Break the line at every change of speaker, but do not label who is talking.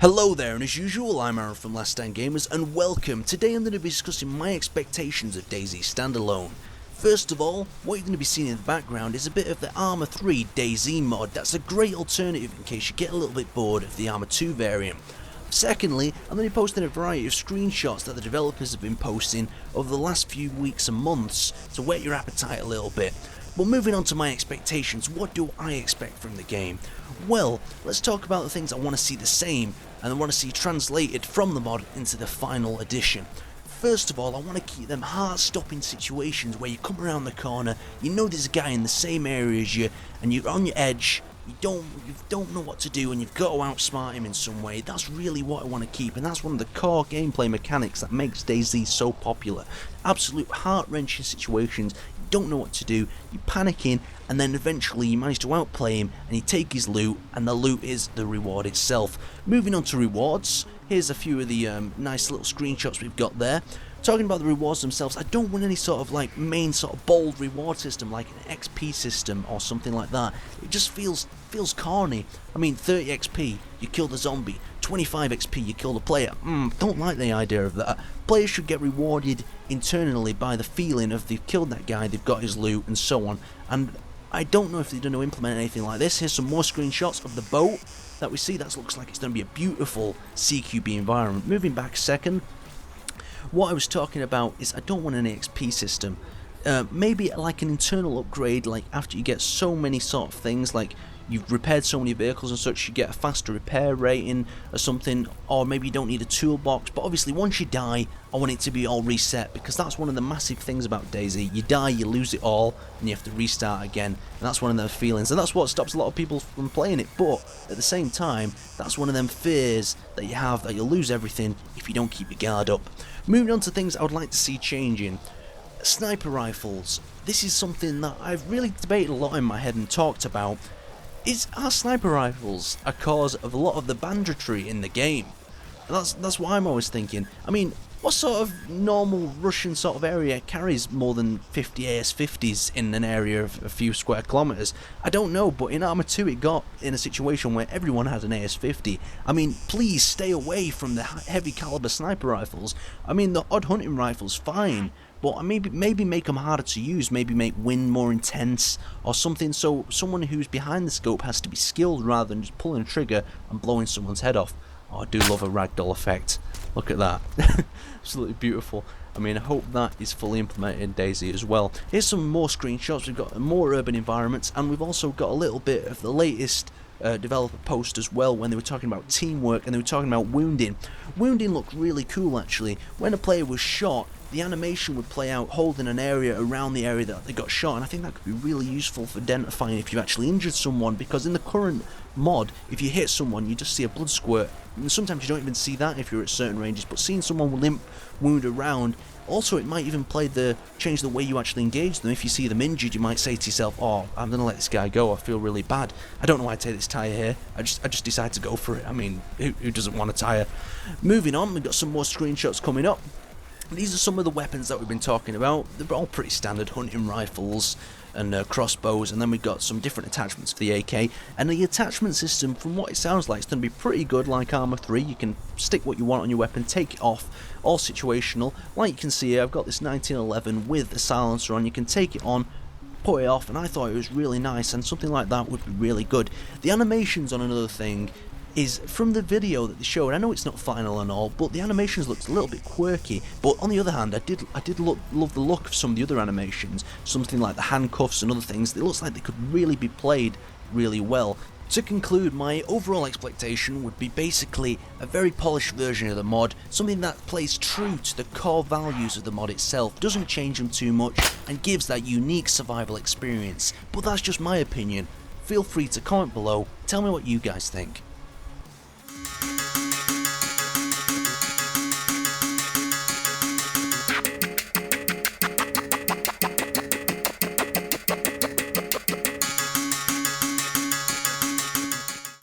Hello there, and as usual, I'm Aaron from LastStandGamers, and welcome. Today I'm going to be discussing my expectations of DayZ Standalone. First of all, what you're going to be seeing in the background is a bit of the Arma 3 DayZ mod. That's a great alternative in case you get a little bit bored of the Arma 2 variant. Secondly, I'm going to be posting a variety of screenshots that the developers have been posting over the last few weeks and months to whet your appetite a little bit. But moving on to my expectations, what do I expect from the game? Well, let's talk about the things I want to see the same and I want to see translated from the mod into the final edition. First of all, I want to keep them heart-stopping situations where you come around the corner, you know there's a guy in the same area as you, and you're on your edge, you don't know what to do, and you've got to outsmart him in some way. That's really what I want to keep, and that's one of the core gameplay mechanics that makes DayZ so popular. Absolute heart-wrenching situations, you don't know what to do, you're panicking, and then eventually you manage to outplay him, and you take his loot, and the loot is the reward itself. Moving on to rewards, here's a few of the nice little screenshots we've got there. Talking about the rewards themselves, I don't want any sort of like main sort of bold reward system like an XP system or something like that. It just feels corny. I mean, 30 XP, you kill the zombie. 25 XP, you kill the player. Don't like the idea of that. Players should get rewarded internally by the feeling of they've killed that guy, they've got his loot, and so on. And I don't know if they're going to implement anything like this. Here's some more screenshots of the boat that we see. That looks like it's going to be a beautiful CQB environment. Moving back a second. What I was talking about is I don't want an XP system. Maybe like an internal upgrade, like after you get so many sort of things, like you've repaired so many vehicles and such, you get a faster repair rating or something, or maybe you don't need a toolbox. But obviously once you die, I want it to be all reset, because that's one of the massive things about DayZ. You die, you lose it all, and you have to restart again, and that's one of those feelings, and that's what stops a lot of people from playing it. But at the same time, that's one of them fears that you have, that you'll lose everything if you don't keep your guard up. Moving on to things I would like to see changing. Sniper rifles. This is something that I've really debated a lot in my head and talked about. Are sniper rifles a cause of a lot of the banditry in the game? That's what I'm always thinking. I mean, what sort of normal Russian sort of area carries more than 50 AS-50s in an area of a few square kilometers? I don't know, but in Arma 2 it got in a situation where everyone had an AS-50. I mean, please stay away from the heavy caliber sniper rifles. I mean, the odd hunting rifle's fine, but maybe make them harder to use, maybe make wind more intense or something, so someone who's behind the scope has to be skilled rather than just pulling a trigger and blowing someone's head off. Oh, I do love a ragdoll effect. Look at that. Absolutely beautiful. I mean, I hope that is fully implemented in DayZ as well. Here's some more screenshots. We've got more urban environments, and we've also got a little bit of the latest developer post as well, when they were talking about teamwork and they were talking about wounding. Wounding looked really cool, actually. When a player was shot, the animation would play out holding an area around the area that they got shot, and I think that could be really useful for identifying if you've actually injured someone, because in the current mod, if you hit someone, you just see a blood squirt, and sometimes you don't even see that if you're at certain ranges, but seeing someone limp wound around, also it might even change the way you actually engage them. If you see them injured, you might say to yourself, oh, I'm going to let this guy go, I feel really bad. I don't know why I take this tyre here, I just decide to go for it. I mean, who doesn't want a tyre? Moving on, we've got some more screenshots coming up. These are some of the weapons that we've been talking about. They're all pretty standard hunting rifles and crossbows, and then we've got some different attachments for the AK. And the attachment system, from what it sounds like, is going to be pretty good like Arma 3. You can stick what you want on your weapon, take it off, all situational. Like you can see here, I've got this 1911 with a silencer on. You can take it on, put it off, and I thought it was really nice, and something like that would be really good. The animations on another thing is from the video that they showed. I know it's not final and all, but the animations looked a little bit quirky. But on the other hand, I did love the look of some of the other animations, something like the handcuffs and other things. It looks like they could really be played really well. To conclude, my overall expectation would be basically a very polished version of the mod, something that plays true to the core values of the mod itself, doesn't change them too much, and gives that unique survival experience. But that's just my opinion. Feel free to comment below, tell me what you guys think.